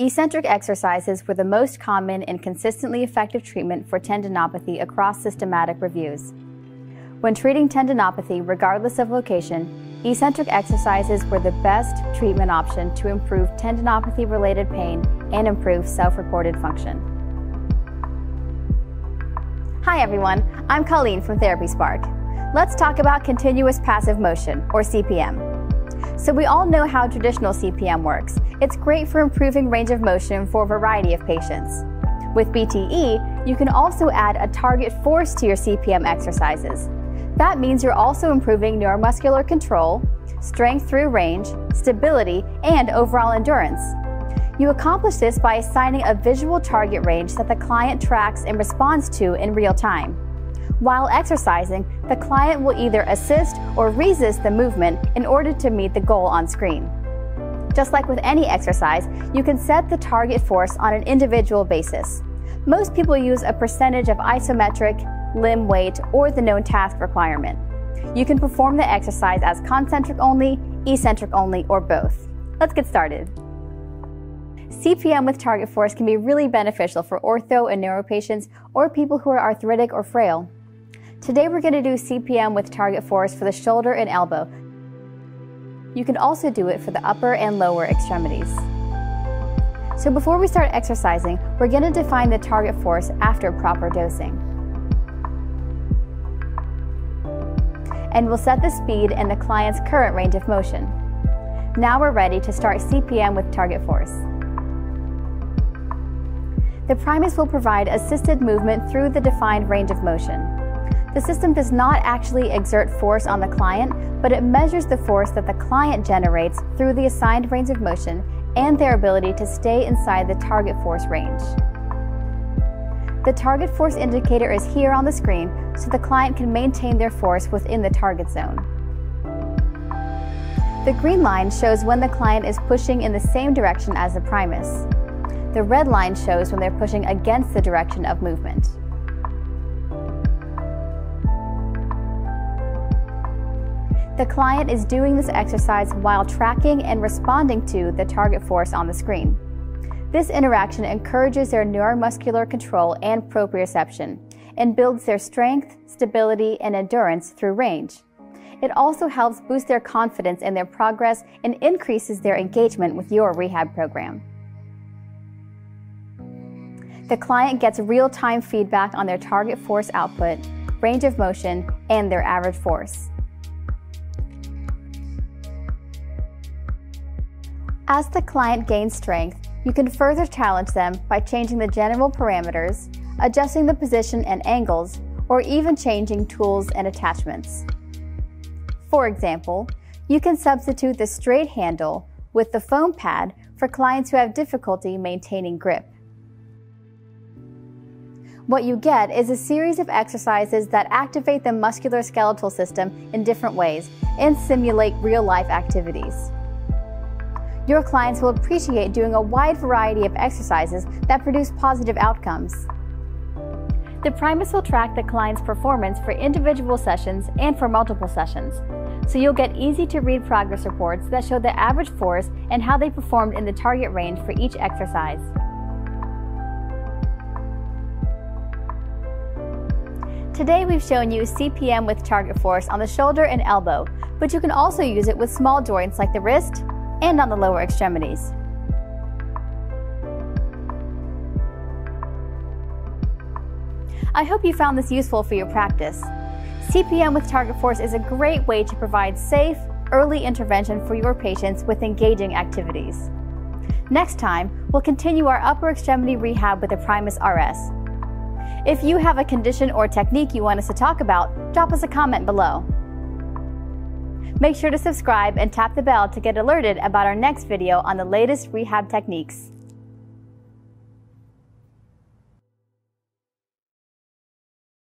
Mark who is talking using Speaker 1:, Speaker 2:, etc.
Speaker 1: Eccentric exercises were the most common and consistently effective treatment for tendinopathy across systematic reviews. When treating tendinopathy, regardless of location, eccentric exercises were the best treatment option to improve tendinopathy-related pain and improve self-reported function. Hi everyone, I'm Colleen from Therapy Spark. Let's talk about continuous passive motion, or CPM. So we all know how traditional CPM works. It's great for improving range of motion for a variety of patients. With BTE, you can also add a target force to your CPM exercises. That means you're also improving neuromuscular control, strength through range, stability, and overall endurance. You accomplish this by assigning a visual target range that the client tracks and responds to in real time. While exercising, the client will either assist or resist the movement in order to meet the goal on screen. Just like with any exercise, you can set the target force on an individual basis. Most people use a percentage of isometric, limb weight, or the known task requirement. You can perform the exercise as concentric only, eccentric only, or both. Let's get started. CPM with target force can be really beneficial for ortho and neuro patients or people who are arthritic or frail. Today we're going to do CPM with target force for the shoulder and elbow. You can also do it for the upper and lower extremities. So before we start exercising, we're going to define the target force after proper dosing. And we'll set the speed and the client's current range of motion. Now we're ready to start CPM with target force. The PRIMUS will provide assisted movement through the defined range of motion. The system does not actually exert force on the client, but it measures the force that the client generates through the assigned range of motion and their ability to stay inside the target force range. The target force indicator is here on the screen, so the client can maintain their force within the target zone. The green line shows when the client is pushing in the same direction as the PRIMUS. The red line shows when they're pushing against the direction of movement. The client is doing this exercise while tracking and responding to the target force on the screen. This interaction encourages their neuromuscular control and proprioception and builds their strength, stability, and endurance through range. It also helps boost their confidence in their progress and increases their engagement with your rehab program. The client gets real-time feedback on their target force output, range of motion, and their average force. As the client gains strength, you can further challenge them by changing the general parameters, adjusting the position and angles, or even changing tools and attachments. For example, you can substitute the straight handle with the foam pad for clients who have difficulty maintaining grip. What you get is a series of exercises that activate the musculoskeletal system in different ways and simulate real-life activities. Your clients will appreciate doing a wide variety of exercises that produce positive outcomes. The PRIMUS will track the client's performance for individual sessions and for multiple sessions, so you'll get easy-to-read progress reports that show the average force and how they performed in the target range for each exercise. Today we've shown you CPM with target force on the shoulder and elbow, but you can also use it with small joints like the wrist and on the lower extremities. I hope you found this useful for your practice. CPM with target force is a great way to provide safe, early intervention for your patients with engaging activities. Next time, we'll continue our upper extremity rehab with the PRIMUS RS. If you have a condition or technique you want us to talk about, drop us a comment below. Make sure to subscribe and tap the bell to get alerted about our next video on the latest rehab techniques.